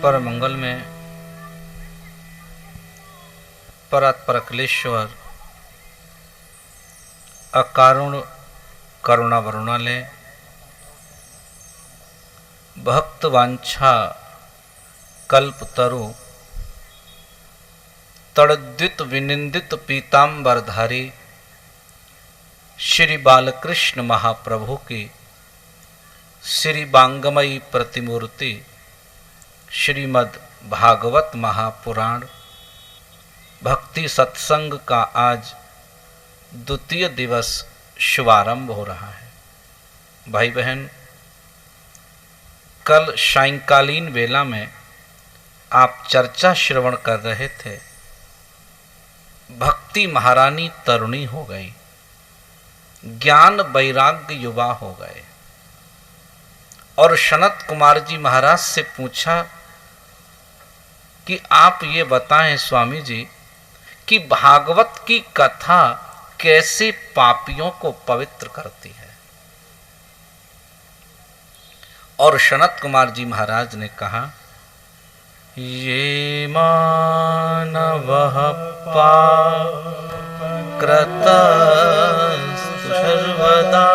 पर मंगल में परात्पर अखिलेश्वर अकारुण करुणा वरुणालय भक्त वांछा कल्पतरु तड़द्वित विनिंदित पीतांबरधारी श्री बालकृष्ण महाप्रभु की श्री बांगमयी प्रतिमूर्ति श्रीमद् भागवत महापुराण भक्ति सत्संग का आज द्वितीय दिवस शुभारंभ हो रहा है। भाई बहन, कल सायंकालीन वेला में आप चर्चा श्रवण कर रहे थे। भक्ति महारानी तरुणी हो गई, ज्ञान वैराग्य युवा हो गए और सनत कुमार जी महाराज से पूछा कि आप ये बताएं स्वामी जी कि भागवत की कथा कैसे पापियों को पवित्र करती है। और सनत कुमार जी महाराज ने कहा, ये मानवः पापकृतस्तु सर्वदा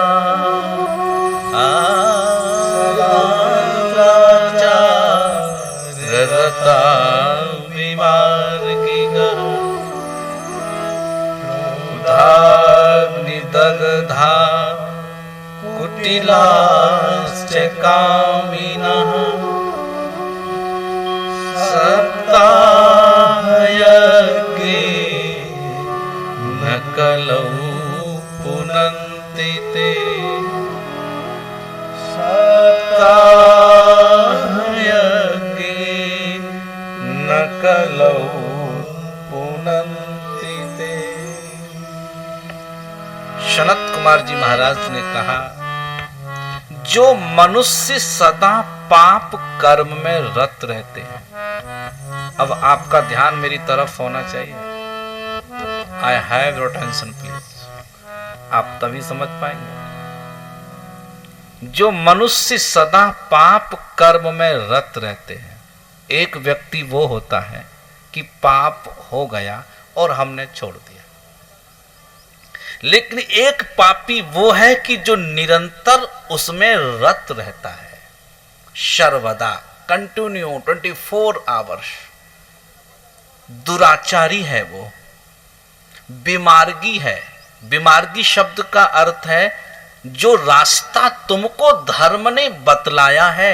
रता विमार्गिगः क्रोधाग्निदग्धा कुटिलाश्च कामिनः सप्ताहयज्ञे न कलौ पुनन्ति ते न कलौ पुनन्ति ते। सनत कुमार जी महाराज ने कहा, जो मनुष्य सदा पाप कर्म में रत रहते हैं। अब आपका ध्यान मेरी तरफ होना चाहिए। I have your attention please. आप तभी समझ पाएंगे। जो मनुष्य सदा पाप कर्म में रत रहते हैं, एक व्यक्ति वो होता है कि पाप हो गया और हमने छोड़ दिया। लेकिन एक पापी वो है कि जो निरंतर उसमें रत रहता है, सर्वदा कंटिन्यू 24 आवर्स। दुराचारी है वो, विमार्गी है। विमार्गी शब्द का अर्थ है जो रास्ता तुमको धर्म ने बतलाया है,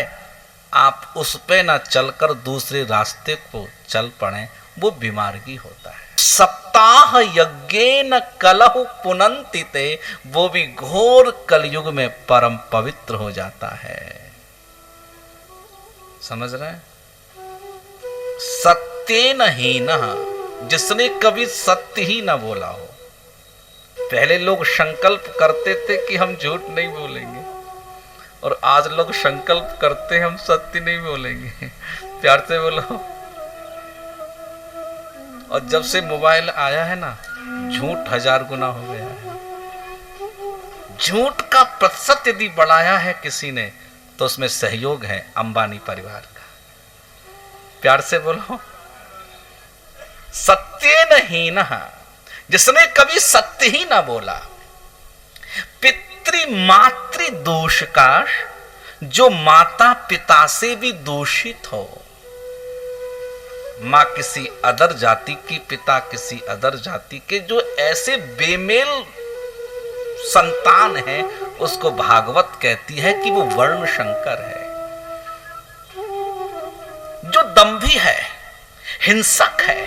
आप उस पे ना चलकर दूसरे रास्ते को चल पड़े, वो विमार्गी होता है। सप्ताह यज्ञेन कलहु पुनन्ति ते, वो भी घोर कलयुग में परम पवित्र हो जाता है। समझ रहे हैं? सत्येन हीनः, जिसने कभी सत्य ही ना बोला हो। पहले लोग संकल्प करते थे कि हम झूठ नहीं बोलेंगे, और आज लोग संकल्प करते हैं हम सत्य नहीं बोलेंगे। प्यार से बोलो। और जब से मोबाइल आया है ना, झूठ 1000 गुना हो गया है। झूठ का प्रतिशत यदि बढ़ाया है किसी ने, तो उसमें सहयोग है अंबानी परिवार का। प्यार से बोलो। सत्येन हीनः, जिसने कभी सत्य ही ना बोला। पितृमातृ दोष का, जो माता पिता से भी दूषित हो। मां किसी अदर जाति की, पिता किसी अदर जाति के, जो ऐसे बेमेल संतान है, उसको भागवत कहती है कि वो वर्ण शंकर है। जो दंभी है, हिंसक है,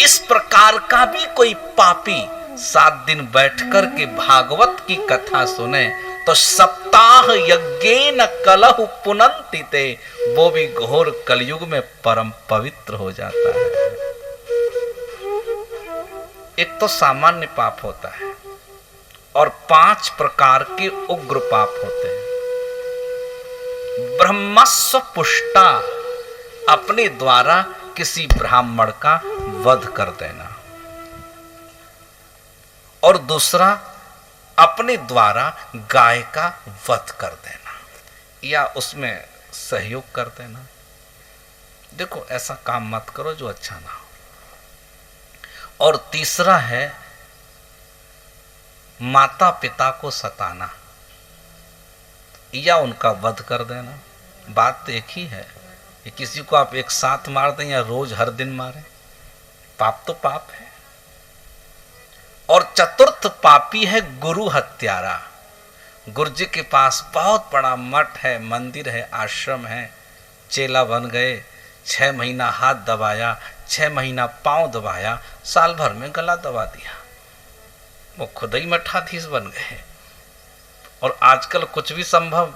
इस प्रकार का भी कोई पापी 7 दिन बैठकर के भागवत की कथा सुने तो सप्ताह यज्ञेन कलहु पुनन्ति ते, वो भी घोर कलयुग में परम पवित्र हो जाता है। एक तो सामान्य पाप होता है और 5 प्रकार के उग्र पाप होते हैं। ब्रह्मस्व पुष्टा, अपने द्वारा किसी ब्राह्मण का वध कर देना। और दूसरा, अपने द्वारा गाय का वध कर देना या उसमें सहयोग कर देना। देखो ऐसा काम मत करो जो अच्छा ना हो। और तीसरा है माता पिता को सताना या उनका वध कर देना। बात तो एक ही है कि किसी को आप एक साथ मार दें या रोज हर दिन मारें, पाप तो पाप है। और चतुर्थ पापी है गुरु हत्यारा। गुरु जी के पास बहुत बड़ा मठ है, मंदिर है, आश्रम है, चेला बन गए, 6 महीना हाथ दबाया, 6 महीना पांव दबाया, साल भर में गला दबा दिया, वो खुद ही मठाधीश बन गए। और आजकल कुछ भी संभव।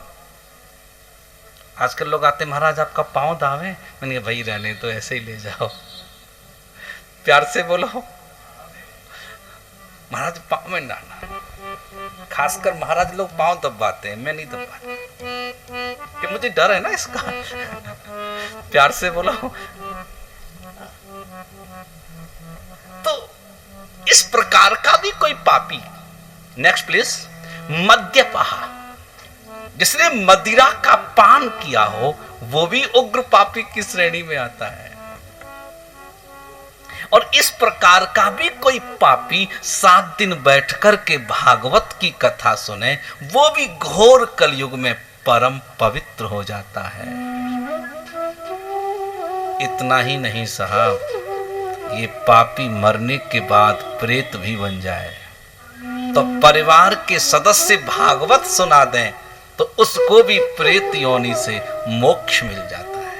आजकल लोग आते, महाराज आपका पांव दावे, मैंने भाई रहने तो ऐसे ही ले जाओ। प्यार से बोलो, महाराज पांव में डालना। खासकर महाराज लोग पांव दबाते हैं, मैं नहीं दबाता कि मुझे डर है ना इसका। प्यार से बोलो। तो इस प्रकार का भी कोई पापी। Next please. मद्यपाहा, जिसने मदिरा का पान किया हो वो भी उग्र पापी की श्रेणी में आता है। और इस प्रकार का भी कोई पापी 7 दिन बैठकर के भागवत की कथा सुने, वो भी घोर कलयुग में परम पवित्र हो जाता है। इतना ही नहीं साहब, ये पापी मरने के बाद प्रेत भी बन जाए तो परिवार के सदस्य भागवत सुना दें तो उसको भी प्रेत योनि से मोक्ष मिल जाता है।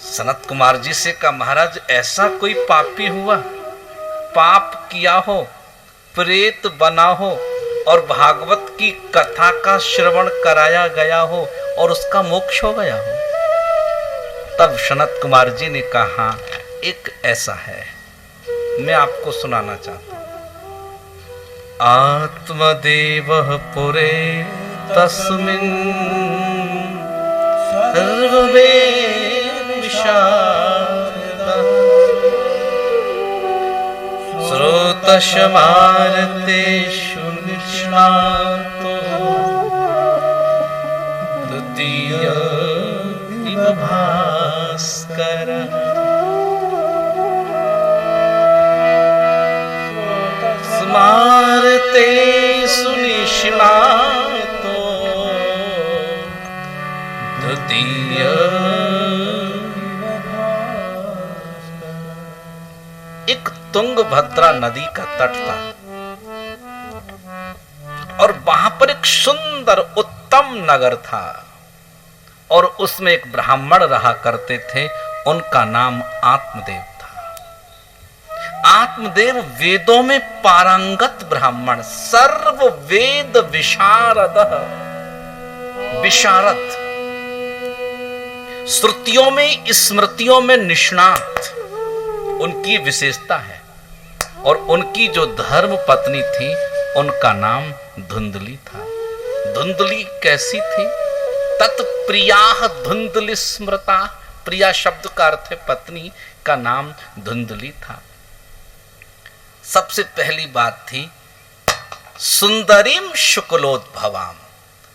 सनत कुमार जी से कहा, महाराज ऐसा कोई पापी हुआ, पाप किया हो, प्रेत बना हो और भागवत की कथा का श्रवण कराया गया हो और उसका मोक्ष हो गया हो? तब सनत कुमार जी ने कहा, एक ऐसा है, मैं आपको सुनाना चाहता हूं। आत्मदेवः पुरे तस्मिन् सर्वे विशारदः श्रोतशमारतेषु निष्णातो द्वितीय इव भास्करः स्मारते सुनिष्णातो द्वितीय। एक तुंगभद्रा नदी का तट था और वहां पर एक सुंदर उत्तम नगर था और उसमें एक ब्राह्मण रहा करते थे, उनका नाम आत्मदेव था। आत्मदेव वेदों में पारंगत ब्राह्मण, सर्व वेद विशारद, विशारद, श्रुतियों में स्मृतियों में निष्णात उनकी विशेषता है। और उनकी जो धर्म पत्नी थी उनका नाम धुंधली था। धुंधली कैसी थी? तत्प्रिया धुंधली स्मृता। प्रिया शब्द का अर्थ है पत्नी, का नाम धुंधली था। सबसे पहली बात थी सुंदरीम शुक्लोद्भवाम,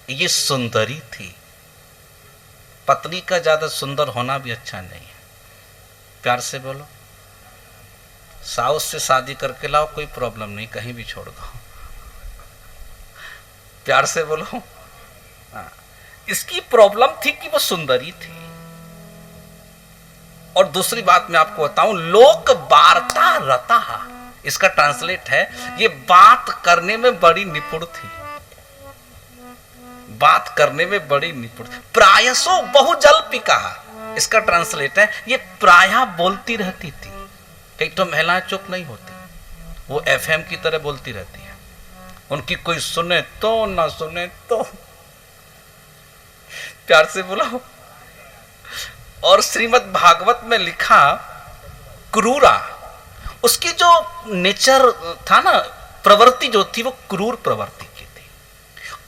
ये सुंदरी थी। पत्नी का ज्यादा सुंदर होना भी अच्छा नहीं है। प्यार से बोलो, साउस से शादी करके लाओ, कोई प्रॉब्लम नहीं, कहीं भी छोड़ दो। प्यार से बोलो। इसकी प्रॉब्लम थी कि वो सुंदरी थी। और दूसरी बात मैं आपको बताऊं, लोक वार्ता रता, इसका ट्रांसलेट है ये बात करने में बड़ी निपुण थी। बात करने में बड़ी निपुण। प्रायसो बहुजल्पिका, इसका ट्रांसलेट है ये प्रायः बोलती रहती थी। कई तो महिलाएं चुप नहीं होती, वो एफएम की तरह बोलती रहती है। उनकी कोई सुने तो ना सुने तो। प्यार से बोलो। और श्रीमद् भागवत में लिखा क्रूरा, उसकी जो नेचर था ना, प्रवृत्ति जो थी वो क्रूर प्रवृत्ति की थी।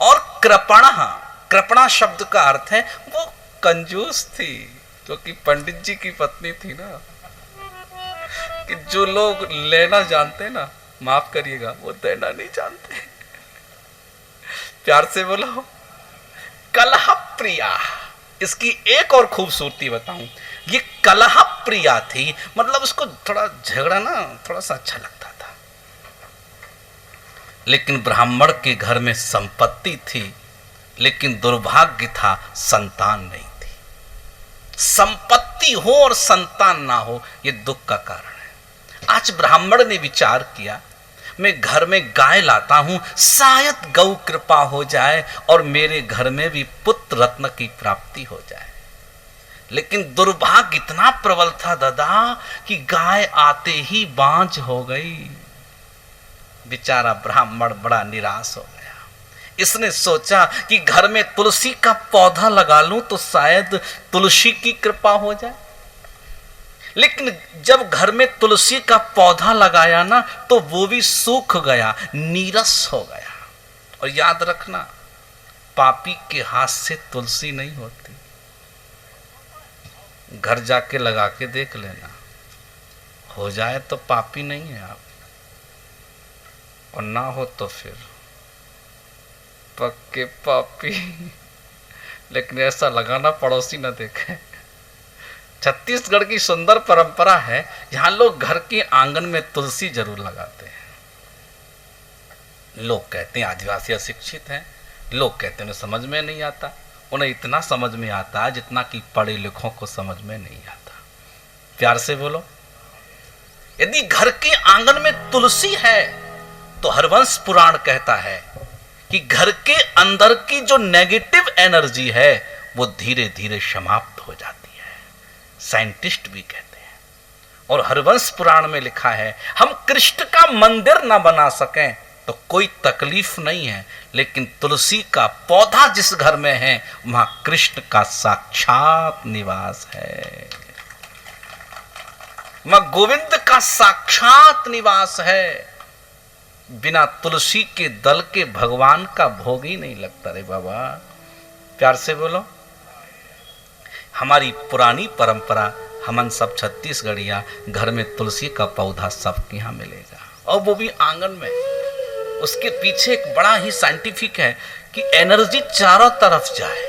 और कृपणा, कृपणा शब्द का अर्थ है वो कंजूस थी, क्योंकि पंडित जी की पत्नी थी ना, कि जो लोग लेना जानते ना, माफ करिएगा, वो देना नहीं जानते। प्यार से बोलो। कलह प्रिया, इसकी एक और खूबसूरती बताऊं, ये कलह प्रिया थी, मतलब उसको थोड़ा झगड़ा ना थोड़ा सा अच्छा लगता था। लेकिन ब्राह्मण के घर में संपत्ति थी, लेकिन दुर्भाग्य था संतान नहीं थी। संपत्ति हो और संतान ना हो, ये दुख का कारण है। आज ब्राह्मण ने विचार किया, मैं घर में गाय लाता हूं, शायद गौ कृपा हो जाए और मेरे घर में भी पुत्र रत्न की प्राप्ति हो जाए। लेकिन दुर्भाग्य इतना प्रबल था दादा कि गाय आते ही बांझ हो गई। बेचारा ब्राह्मण बड़ा निराश हो गया। इसने सोचा कि घर में तुलसी का पौधा लगा लूं तो शायद तुलसी की कृपा हो जाए। लेकिन जब घर में तुलसी का पौधा लगाया ना तो वो भी सूख गया, नीरस हो गया। और याद रखना, पापी के हाथ से तुलसी नहीं होती। घर जाके लगा के देख लेना, हो जाए तो पापी नहीं है आप, और ना हो तो फिर पक्के पापी। लेकिन ऐसा लगाना पड़ोसी ना देखे। छत्तीसगढ़ की सुंदर परंपरा है, यहां लोग घर के आंगन में तुलसी जरूर लगाते हैं। लोग कहते हैं आदिवासी अशिक्षित हैं, लोग कहते हैं उन्हें समझ में नहीं आता। उन्हें इतना समझ में आता है जितना कि पढ़े लिखों को समझ में नहीं आता। प्यार से बोलो। यदि घर के आंगन में तुलसी है तो हरवंश पुराण कहता है कि घर के अंदर की जो नेगेटिव एनर्जी है वो धीरे धीरे समाप्त हो जाती है। साइंटिस्ट भी कहते हैं। और हरवंश पुराण में लिखा है, हम कृष्ण का मंदिर ना बना सकें तो कोई तकलीफ नहीं है, लेकिन तुलसी का पौधा जिस घर में है वहां कृष्ण का साक्षात निवास है, वहां गोविंद का साक्षात निवास है। बिना तुलसी के दल के भगवान का भोग ही नहीं लगता रे बाबा। प्यार से बोलो। हमारी पुरानी परंपरा, हमन सब छत्तीसगढ़िया घर में तुलसी का पौधा सबके यहाँ मिलेगा, और वो भी आंगन में। उसके पीछे एक बड़ा ही साइंटिफिक है कि एनर्जी चारों तरफ जाए,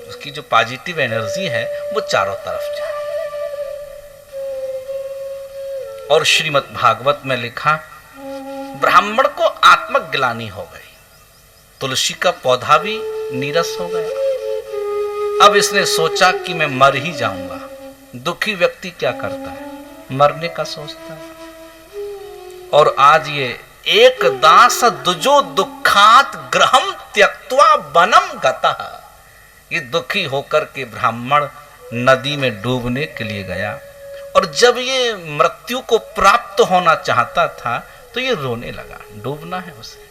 उसकी जो पॉजिटिव एनर्जी है वो चारों तरफ जाए। और श्रीमद् भागवत में लिखा, ब्राह्मण को आत्मग्लानि हो गई, तुलसी का पौधा भी नीरस हो गया। अब इसने सोचा कि मैं मर ही जाऊंगा। दुखी व्यक्ति क्या करता है? मरने का सोचता है। और आज ये एक दास दुजो दुखात ग्रहम त्यक्त्वा वनम गतः, ये दुखी होकर के ब्राह्मण नदी में डूबने के लिए गया। और जब ये मृत्यु को प्राप्त होना चाहता था तो ये रोने लगा, डूबना है उसे।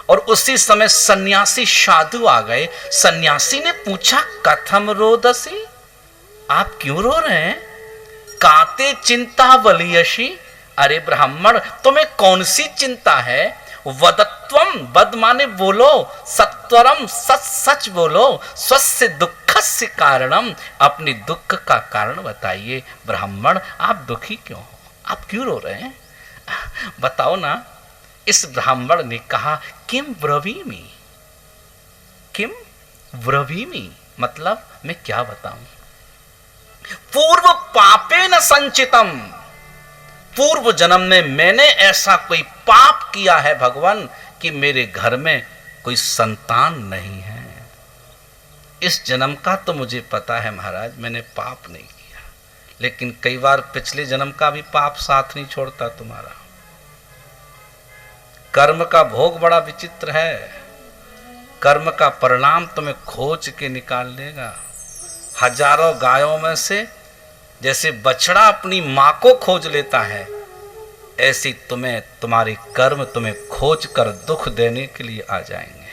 और उसी समय सन्यासी साधु आ गए। सन्यासी ने पूछा, कथम रोदसी, आप क्यों रो रहे हैं? काते चिंता बलियसी, अरे ब्राह्मण तुम्हें कौन सी चिंता है? वदत्वम, वद माने बोलो, सत्वरम सच सच बोलो, स्वस्य दुखस्य कारणम, अपनी दुख का कारण बताइए। ब्राह्मण आप दुखी क्यों हो? आप क्यों रो रहे हैं? बताओ ना। इस ब्राह्मण ने कहा, किम ब्रवीमि, किम ब्रवीमि, मतलब मैं क्या बताऊं? पूर्व पापे न संचितम, पूर्व जन्म में मैंने ऐसा कोई पाप किया है भगवान कि मेरे घर में कोई संतान नहीं है। इस जन्म का तो मुझे पता है महाराज, मैंने पाप नहीं किया, लेकिन कई बार पिछले जन्म का भी पाप साथ नहीं छोड़ता तुम्हारा। कर्म का भोग बड़ा विचित्र है। कर्म का परिणाम तुम्हें खोज के निकाल लेगा। हजारों गायों में से जैसे बछड़ा अपनी मां को खोज लेता है, ऐसी तुम्हें तुम्हारे कर्म तुम्हें खोज कर दुख देने के लिए आ जाएंगे।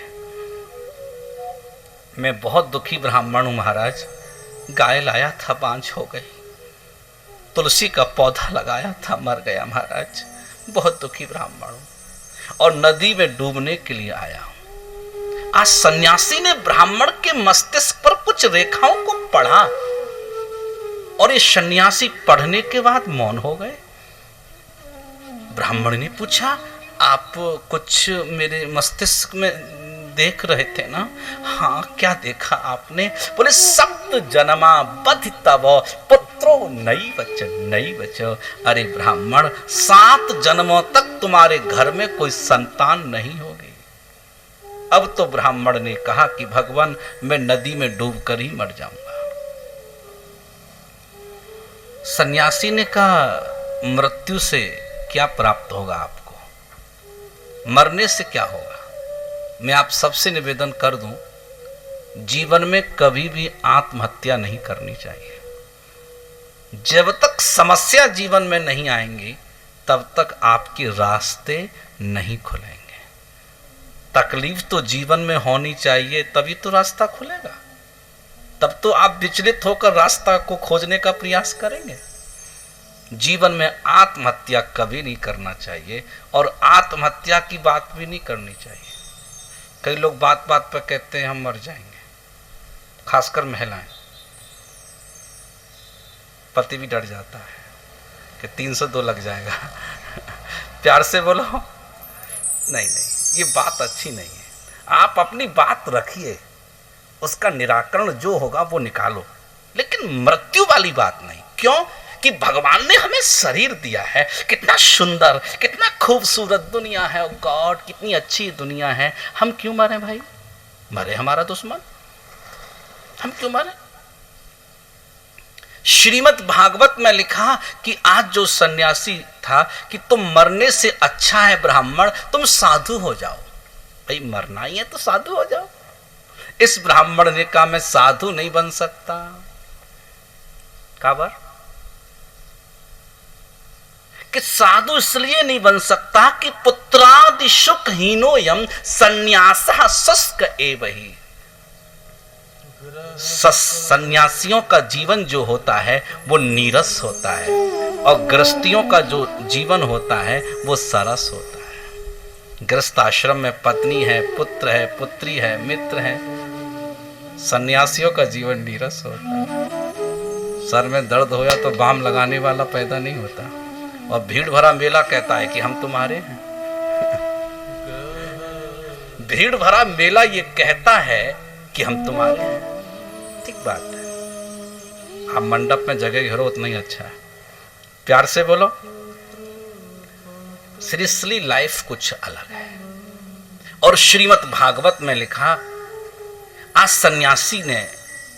मैं बहुत दुखी ब्राह्मण हूं महाराज। गाय लाया था, बांझ हो गई। तुलसी का पौधा लगाया था, मर गया महाराज। बहुत दुखी ब्राह्मण हूं और नदी में डूबने के लिए आया हूं। आज सन्यासी ने ब्राह्मण के मस्तिष्क पर कुछ रेखाओं को पढ़ा, और ये सन्यासी पढ़ने के बाद मौन हो गए। ब्राह्मण ने पूछा, आप कुछ मेरे मस्तिष्क में देख रहे थे ना? हाँ, क्या देखा आपने? बोले सप्त जन्मा बधि तव पुत्रो नई बच। अरे ब्राह्मण, 7 जन्मों तक तुम्हारे घर में कोई संतान नहीं होगी। अब तो ब्राह्मण ने कहा कि भगवान, मैं नदी में डूबकर ही मर जाऊंगा। सन्यासी ने कहा, मृत्यु से क्या प्राप्त होगा आपको? मरने से क्या होगा? मैं आप सबसे निवेदन कर दूं, जीवन में कभी भी आत्महत्या नहीं करनी चाहिए। जब तक समस्या जीवन में नहीं आएंगी तब तक आपके रास्ते नहीं खुलेंगे। तकलीफ तो जीवन में होनी चाहिए, तभी तो रास्ता खुलेगा। तब तो आप विचलित होकर रास्ता को खोजने का प्रयास करेंगे। जीवन में आत्महत्या कभी नहीं करना चाहिए और आत्महत्या की बात भी नहीं करनी चाहिए। कई लोग बात बात पर कहते हैं हम मर जाएंगे, खासकर महिलाएं। पति भी डर जाता है कि 302 लग जाएगा। प्यार से बोलो, नहीं, ये बात अच्छी नहीं है। आप अपनी बात रखिए, उसका निराकरण जो होगा वो निकालो, लेकिन मृत्यु वाली बात नहीं। क्यों? कि भगवान ने हमें शरीर दिया है, कितना सुंदर, कितना खूबसूरत दुनिया है। गॉड, कितनी अच्छी दुनिया है। हम क्यों मरे भाई? मरे हमारा दुश्मन, हम क्यों मरे? श्रीमद् भागवत में लिखा कि आज जो सन्यासी था कि तुम मरने से अच्छा है ब्राह्मण, तुम साधु हो जाओ। भाई मरना ही है तो साधु हो जाओ। इस ब्राह्मण ने कहा, मैं साधु नहीं बन सकता। काबर? कि साधु इसलिए नहीं बन सकता कि पुत्रादि सुख हीनोयम संन्यासः शुष्क एव ही। सन्यासियों का जीवन जो होता है वो नीरस होता है, और गृहस्थियों का जो जीवन होता है वो सरस होता है। गृहस्थ आश्रम में पत्नी है, पुत्र है, पुत्री है, मित्र है। सन्यासियों का जीवन नीरस होता है। सर में दर्द होया तो बाम लगाने वाला पैदा नहीं होता, और भीड़ भरा मेला कहता है कि हम तुम्हारे हैं। भीड़ भरा मेला ये कहता है कि हम तुम्हारे हैं। ठीक बात है। आप मंडप में जगह घेरो उतना ही अच्छा है। प्यार से बोलो, सीरियसली लाइफ कुछ अलग है। और श्रीमद् भागवत में लिखा, आज सन्यासी ने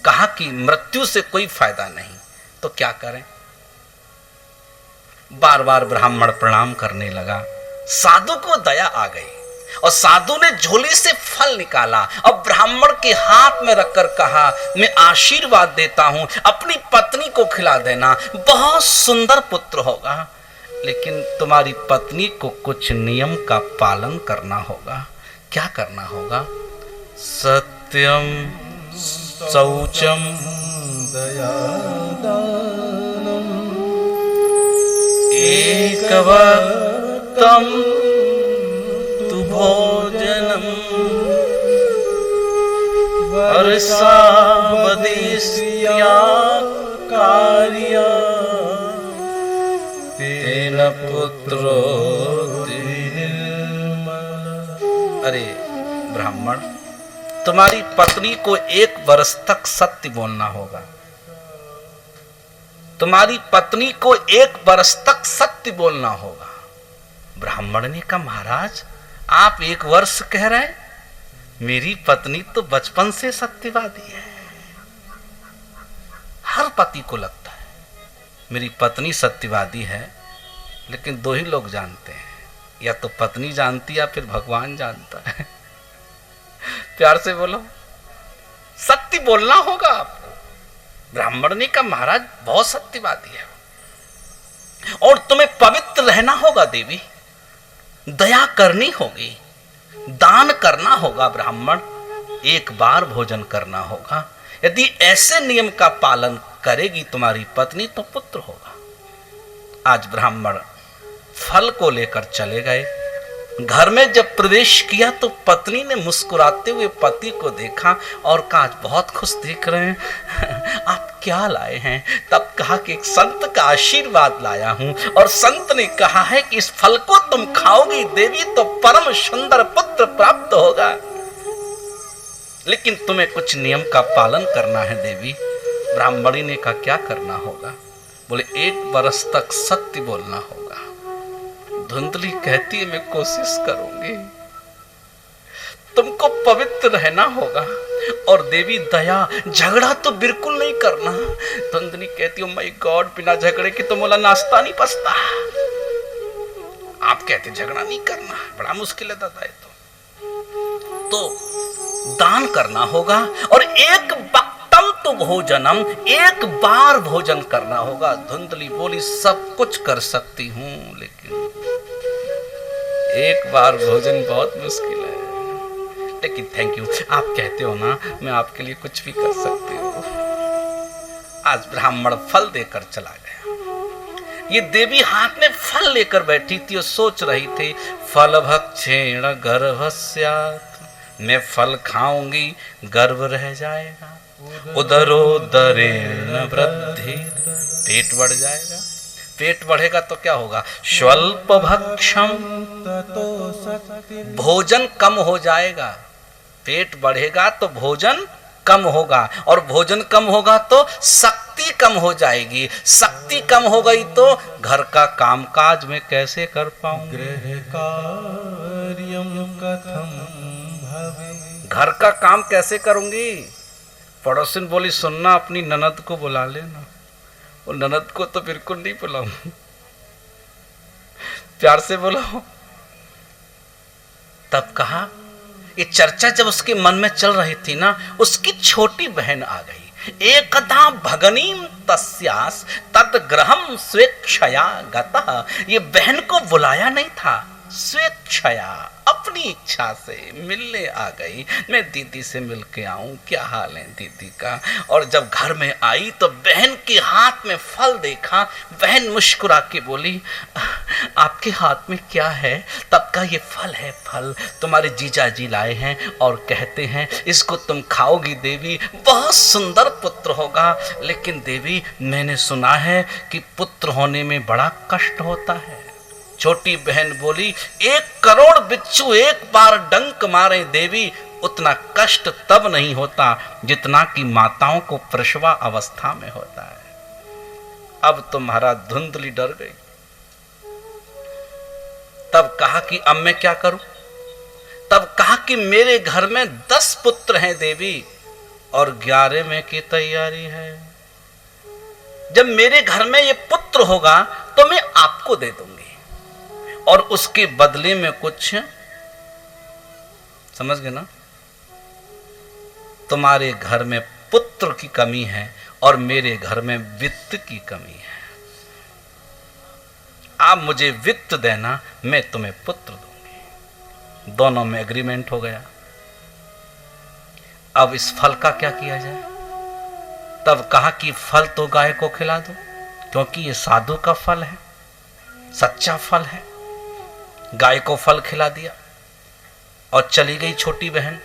कहा कि मृत्यु से कोई फायदा नहीं, तो क्या करें? बार बार ब्राह्मण प्रणाम करने लगा। साधु को दया आ गई और साधु ने झोली से फल निकाला और ब्राह्मण के हाथ में रखकर कहा, मैं आशीर्वाद देता हूं, अपनी पत्नी को खिला देना, बहुत सुंदर पुत्र होगा। लेकिन तुम्हारी पत्नी को कुछ नियम का पालन करना होगा। क्या करना होगा? सत्यम शौचम दयादानम एकवक्तम तु भोजनम वर्षावदेश्या कार्या तेन पुत्रो निर्मल। अरे ब्राह्मण, तुम्हारी पत्नी को 1 वर्ष तक सत्य बोलना होगा। तुम्हारी पत्नी को 1 वर्ष तक सत्य बोलना होगा। ब्राह्मण ने कहा, महाराज आप 1 वर्ष कह रहे हैं? मेरी पत्नी तो बचपन से सत्यवादी है। हर पति को लगता है मेरी पत्नी सत्यवादी है, लेकिन 2 ही लोग जानते हैं, या तो पत्नी जानती है या फिर भगवान जानता है। प्यार से बोलो, सत्य बोलना होगा आपको। ब्राह्मण ने कहा, महाराज बहुत सत्यवादी है, और तुम्हें पवित्र रहना होगा देवी, दया करनी होगी, दान करना होगा ब्राह्मण, 1 बार भोजन करना होगा। यदि ऐसे नियम का पालन करेगी तुम्हारी पत्नी तो पुत्र होगा। आज ब्राह्मण फल को लेकर चले गए। घर में जब प्रवेश किया तो पत्नी ने मुस्कुराते हुए पति को देखा और कहा, आज बहुत खुश दिख रहे हैं, आप क्या लाए हैं? तब कहा कि एक संत का आशीर्वाद लाया हूं, और संत ने कहा है कि इस फल को तुम खाओगी देवी तो परम सुंदर पुत्र प्राप्त होगा। लेकिन तुम्हें कुछ नियम का पालन करना है देवी। ब्राह्मणी ने कहा क्या करना होगा? बोले 1 बरस तक सत्य बोलना होगा। धुंधली कहती है मैं कोशिश करूंगी। तुमको पवित्र रहना होगा। और देवी दया, झगड़ा तो बिल्कुल नहीं करना। धुंधली कहती है माय गॉड, बिना झगड़े के तो मोला नाश्ता नहीं पचता। आप कहते झगड़ा नहीं करना, बड़ा मुश्किल है दादा ये तो दान करना होगा। और 1 वक्तम तो भोजनम, 1 बार भोजन करना होगा। धुंधली बोली सब कुछ कर सकती हूं, लेकिन 1 बार भोजन बहुत मुश्किल है। लेकिन थैंक यू, आप कहते हो ना, मैं आपके लिए कुछ भी कर सकती हूँ। आज ब्राह्मण फल देकर चला गया। ये देवी हाथ में फल लेकर बैठी थी और सोच रही थी फल भक्षेण गर्भस्यात्, मैं फल खाऊंगी गर्भ रह जाएगा। उदरोदरेण वृद्धि, पेट बढ़ जाएगा। पेट बढ़ेगा तो क्या होगा? स्वल्प भक्षम, भोजन कम हो जाएगा। पेट बढ़ेगा तो भोजन कम होगा, और भोजन कम होगा तो शक्ति कम हो जाएगी। शक्ति कम हो गई तो घर का कामकाज में कैसे कर पाऊंगी? गृह कार्यम कथम भवे, घर का काम कैसे करूंगी? पड़ोसिन बोली सुनना, अपनी ननद को बुला लेना। और ननद को तो बिल्कुल नहीं बुलाऊं, प्यार से बुलाओ। तब कहा, ये चर्चा जब उसके मन में चल रही थी ना, उसकी छोटी बहन आ गई। एकदा भगनीम तस्यास तद ग्रहम स्वेच्छया गतः, ये बहन को बुलाया नहीं था, स्वेच्छया अपनी इच्छा से मिलने आ गई। मैं दीदी से मिल के आऊं, क्या हाल है दीदी का। और जब घर में आई तो बहन के हाथ में फल देखा। बहन मुस्कुरा के बोली आपके हाथ में क्या है? तब का ये फल है, फल तुम्हारे जीजा जी लाए हैं और कहते हैं इसको तुम खाओगी देवी, बहुत सुंदर पुत्र होगा। लेकिन देवी मैंने सुना है कि पुत्र होने में बड़ा कष्ट होता है। छोटी बहन बोली 1 करोड़ बिच्छू एक बार डंक मारे देवी, उतना कष्ट तब नहीं होता जितना कि माताओं को प्रसवा अवस्था में होता है। अब तुम्हारा धुंधली डर गई। तब कहा कि अब मैं क्या करूं? तब कहा कि मेरे घर में 10 पुत्र हैं देवी, और 11वें की तैयारी है। जब मेरे घर में ये पुत्र होगा तो मैं आपको दे दूंगी, और उसके बदले में कुछ, समझ गए ना, तुम्हारे घर में पुत्र की कमी है और मेरे घर में वित्त की कमी है। आप मुझे वित्त देना, मैं तुम्हें पुत्र दूंगी। दोनों में एग्रीमेंट हो गया। अब इस फल का क्या किया जाए? तब कहा कि फल तो गाय को खिला दो, क्योंकि ये साधु का फल है, सच्चा फल है। गाय को फल खिला दिया और चली गई छोटी बहन।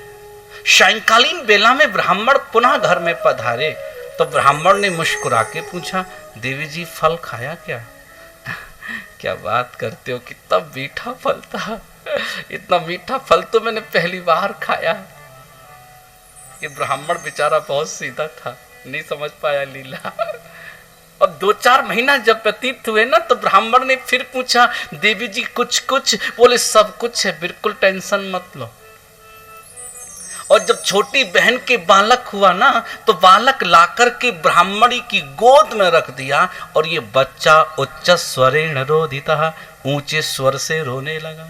सायंकालीन बेला में ब्राह्मण पुनः घर में पधारे तो ब्राह्मण ने मुस्कुरा के पूछा देवी जी फल खाया क्या? क्या बात करते हो, कितना मीठा फल था। इतना मीठा फल तो मैंने पहली बार खाया। ये ब्राह्मण बेचारा बहुत सीधा था, नहीं समझ पाया लीला। और 2-4 महीना जब व्यतीत हुए ना तो ब्राह्मण ने फिर पूछा देवी जी कुछ कुछ? बोले सब कुछ है, बिल्कुल टेंशन मत लो। और जब छोटी बहन के बालक हुआ ना तो बालक लाकर के ब्राह्मणी की गोद में रख दिया, और ये बच्चा उच्च स्वरेण रोदिता, ऊंचे स्वर से रोने लगा।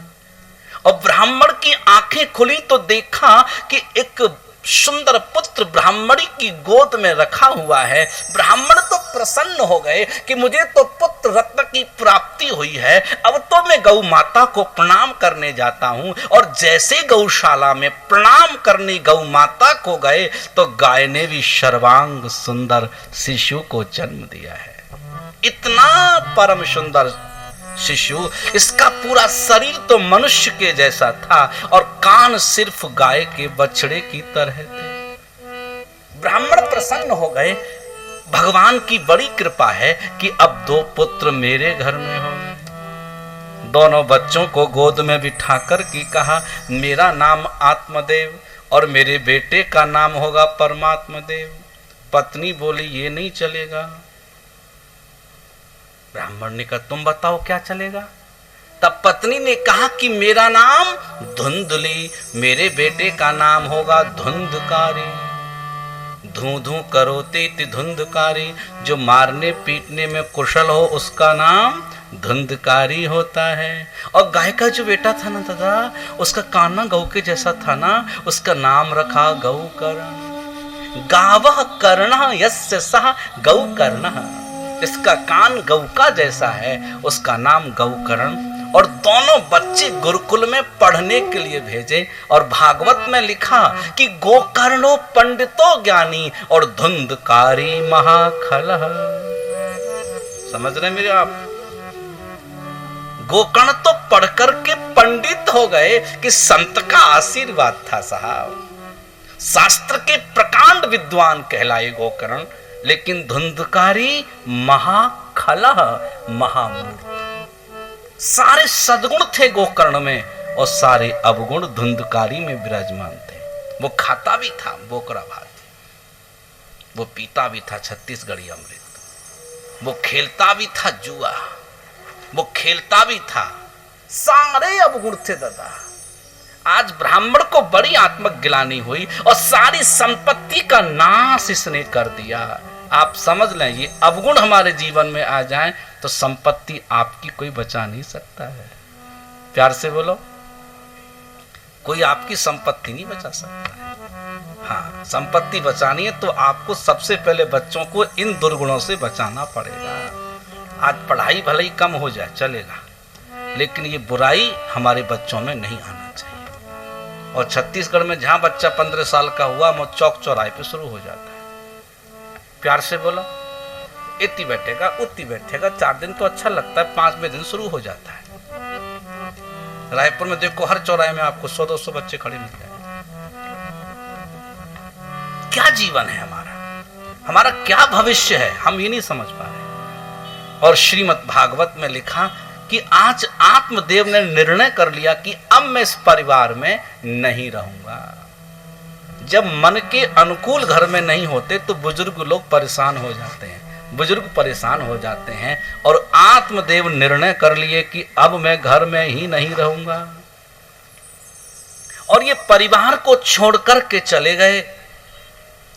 और ब्राह्मण की आंखें खुली तो देखा कि एक सुंदर पुत्र ब्राह्मणी की गोद में रखा हुआ है। ब्राह्मण तो प्रसन्न हो गए कि मुझे तो पुत्र रत्न की प्राप्ति हुई है, अब तो मैं गौ माता को प्रणाम करने जाता हूं। और जैसे गौशाला में प्रणाम करने गौ माता को गए तो गाय ने भी सर्वांग सुंदर शिशु को जन्म दिया है। इतना परम सुंदर शिशु, इसका पूरा शरीर तो मनुष्य के जैसा था और कान सिर्फ गाय के बछड़े की तरह थे। ब्राह्मण प्रसन्न हो गए। भगवान की बड़ी कृपा है कि अब 2 पुत्र मेरे घर में हो गए। दोनों बच्चों को गोद में बिठाकर के कहा मेरा नाम आत्मदेव और मेरे बेटे का नाम होगा परमात्मा देव। पत्नी बोली ये नहीं चलेगा। ब्राह्मण ने कहा तुम बताओ क्या चलेगा। तब पत्नी ने कहा कि मेरा नाम धुंधली, मेरे बेटे का नाम होगा धुंधकारी। धू धू करोते ति धुंधकारी, जो मारने पीटने में कुशल हो उसका नाम धुंधकारी होता है। और गाय का जो बेटा था ना दादा, उसका काना गौ के जैसा था ना, उसका नाम रखा गौकर्ण। गावः कर्णः यस्य सः गौकर्णः, इसका कान गौ का जैसा है, उसका नाम गौकर्ण। और दोनों बच्चे गुरुकुल में पढ़ने के लिए भेजे। और भागवत में लिखा कि गोकर्णो पंडितो ज्ञानी और धुंधकारी महाखलः। समझ रहे मेरे आप? गोकर्ण तो पढ़कर के पंडित हो गए कि संत का आशीर्वाद था साहब। शास्त्र के प्रकांड विद्वान कहलाए गोकर्ण, लेकिन धुंधकारी महाखलः, महामूर्ख। सारे सद्गुण थे गोकर्ण में और सारे अवगुण धुंधकारी में विराजमान थे। वो खाता भी था बोकरा भात, वो पीता भी था छत्तीसगढ़ी अमृत, वो खेलता भी था जुआ, वो खेलता भी था। सारे अवगुण थे दादा। आज ब्राह्मण को बड़ी आत्मक गिलानी हुई और सारी संपत्ति का नाश इसने कर दिया। आप समझ लें, ये अवगुण हमारे जीवन में आ जाएं तो संपत्ति आपकी कोई बचा नहीं सकता है। प्यार से बोलो, कोई आपकी संपत्ति नहीं बचा सकता है। हाँ, संपत्ति बचानी है तो आपको सबसे पहले बच्चों को इन दुर्गुणों से बचाना पड़ेगा। आज पढ़ाई भले ही कम हो जाए चलेगा, लेकिन ये बुराई हमारे बच्चों में नहीं आना चाहिए। और छत्तीसगढ़ में जहां बच्चा 15 साल का हुआ, वो चौक चौराहे पे शुरू हो जाता है। प्यार से बोलो, इतनी बैठेगा उतनी बैठेगा, 4 दिन तो अच्छा लगता है, 5वें दिन शुरू हो जाता है। रायपुर में देखो हर चौराहे में आपको 100-200 बच्चे खड़े मिल जाएंगे। क्या जीवन है हमारा, हमारा क्या भविष्य है, हम ये नहीं समझ पा रहे। और श्रीमद् भागवत में लिखा कि आज आत्मदेव ने निर्णय कर लिया कि अब मैं इस परिवार में नहीं रहूंगा। जब मन के अनुकूल घर में नहीं होते तो बुजुर्ग लोग परेशान हो जाते हैं, बुजुर्ग परेशान हो जाते हैं। और आत्मदेव निर्णय कर लिए कि अब मैं घर में ही नहीं रहूंगा। और ये परिवार को छोड़कर के चले गए,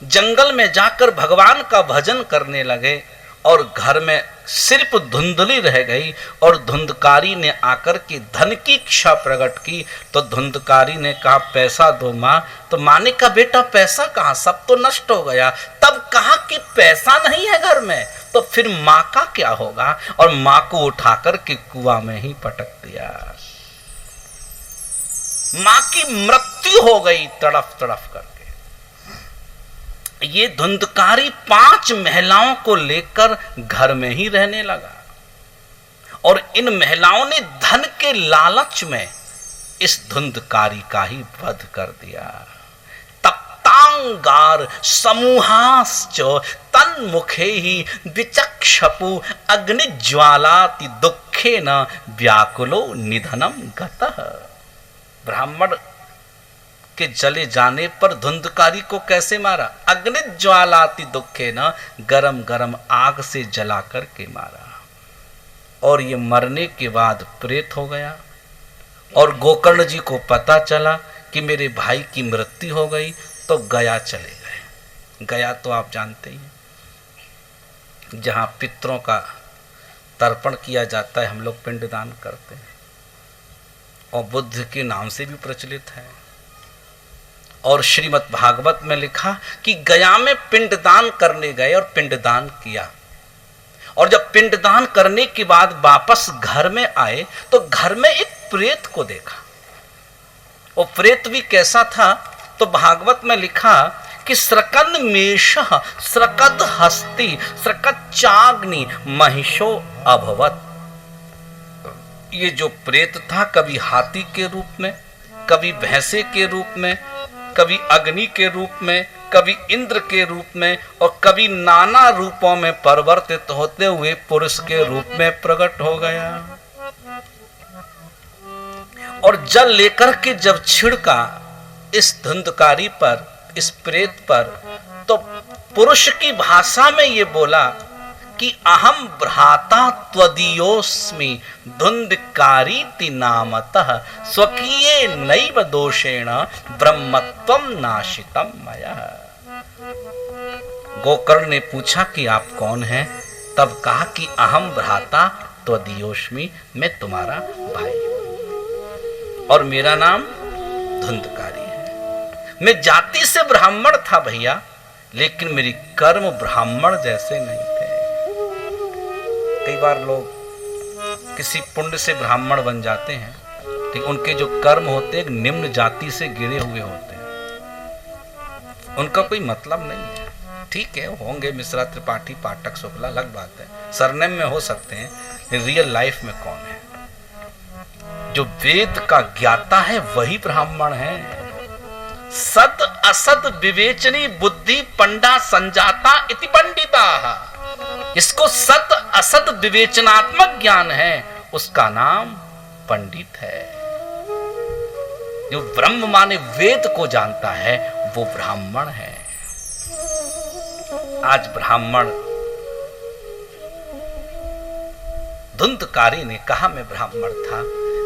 जंगल में जाकर भगवान का भजन करने लगे। और घर में सिर्फ धुंधली रह गई। और धुंधकारी ने आकर के धन की इच्छा प्रकट की तो धुंधकारी ने कहा पैसा दो माँ। तो माँ ने कहा बेटा पैसा कहाँ, सब तो नष्ट हो गया। तब कहा कि पैसा नहीं है घर में, तो फिर माँ का क्या होगा। और माँ को उठाकर के कुआं में ही पटक दिया। माँ की मृत्यु हो गई तड़फ तड़फ करके। ये धुंधकारी 5 महिलाओं को लेकर घर में ही रहने लगा। और इन महिलाओं ने धन के लालच में इस धुंधकारी का ही वध कर दिया। तप्तांगार समूहाश्च तन्मुखे ही विचक्षपु अग्निज्वालाति दुखे न व्याकुलो निधनम गतः। ब्राह्मण के जले जाने पर धुंधकारी को कैसे मारा? अग्नि ज्वालाति दुखे न, गरम गरम आग से जला करके मारा। और ये मरने के बाद प्रेत हो गया। और गोकर्ण जी को पता चला कि मेरे भाई की मृत्यु हो गई, तो गया चले गए। गया तो आप जानते ही, जहाँ पितरों का तर्पण किया जाता है, हम लोग पिंडदान करते हैं, और बुद्ध के नाम से भी प्रचलित है। और श्रीमद् भागवत में लिखा कि गया में पिंडदान करने गए और पिंडदान किया। और जब पिंडदान करने के बाद वापस घर में आए तो घर में एक प्रेत को देखा। वो प्रेत भी कैसा था? तो भागवत में लिखा कि स्रकन मेषः स्रकद हस्ति स्रकद चाग्नि महिषो अभवत। ये जो प्रेत था कभी हाथी के रूप में, कभी भैंसे के रूप में, कभी अग्नि के रूप में, कभी इंद्र के रूप में, और कभी नाना रूपों में परिवर्तित होते हुए पुरुष के रूप में प्रकट हो गया। और जल लेकर के जब छिड़का इस धुंधकारी पर, इस प्रेत पर, तो पुरुष की भाषा में ये बोला कि अहम भ्राता त्वदीयोस्मि धुंधकारीति नामतः स्वकीये नैव दोषेण ब्रह्मत्वं नाशितम मया। गोकर्ण ने पूछा कि आप कौन हैं? तब कहा कि अहम भ्राता त्वदीयोस्मि, मैं तुम्हारा भाई हूं और मेरा नाम धुंधकारी है। मैं जाति से ब्राह्मण था भैया, लेकिन मेरी कर्म ब्राह्मण जैसे नहीं थे। कई बार लोग किसी पुण्य से ब्राह्मण बन जाते हैं, लेकिन उनके जो कर्म होते हैं निम्न जाति से गिरे हुए होते हैं। उनका कोई मतलब नहीं है। ठीक है, होंगे मिश्रा, त्रिपाठी, पाठक, शुक्ला, अलग बात है, सरनेम में हो सकते हैं, रियल लाइफ में कौन है? जो वेद का ज्ञाता है वही ब्राह्मण है। सत असत विवेचनी बुद्धि पंडा संजाता इति पंडिता। इसको सत असत विवेचनात्मक ज्ञान है, उसका नाम पंडित है। जो ब्रह्म माने वेद को जानता है वो ब्राह्मण है। आज ब्राह्मण धुंधकारी ने कहा मैं ब्राह्मण था,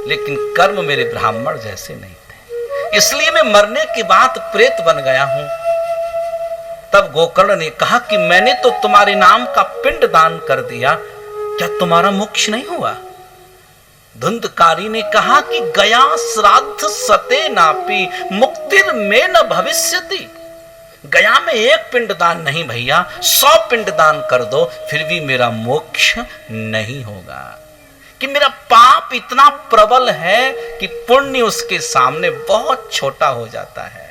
लेकिन कर्म मेरे ब्राह्मण जैसे नहीं थे, इसलिए मैं मरने के बाद प्रेत बन गया हूं। तब गोकर्ण ने कहा कि मैंने तो तुम्हारे नाम का पिंड दान कर दिया, क्या तुम्हारा मोक्ष नहीं हुआ? धुंधकारी ने कहा कि गया श्राद्ध सते नापी मुक्तिर में न भविष्यति। गया में एक पिंड दान नहीं भैया, 100 पिंड दान कर दो फिर भी मेरा मोक्ष नहीं होगा, कि मेरा पाप इतना प्रबल है कि पुण्य उसके सामने बहुत छोटा हो जाता है।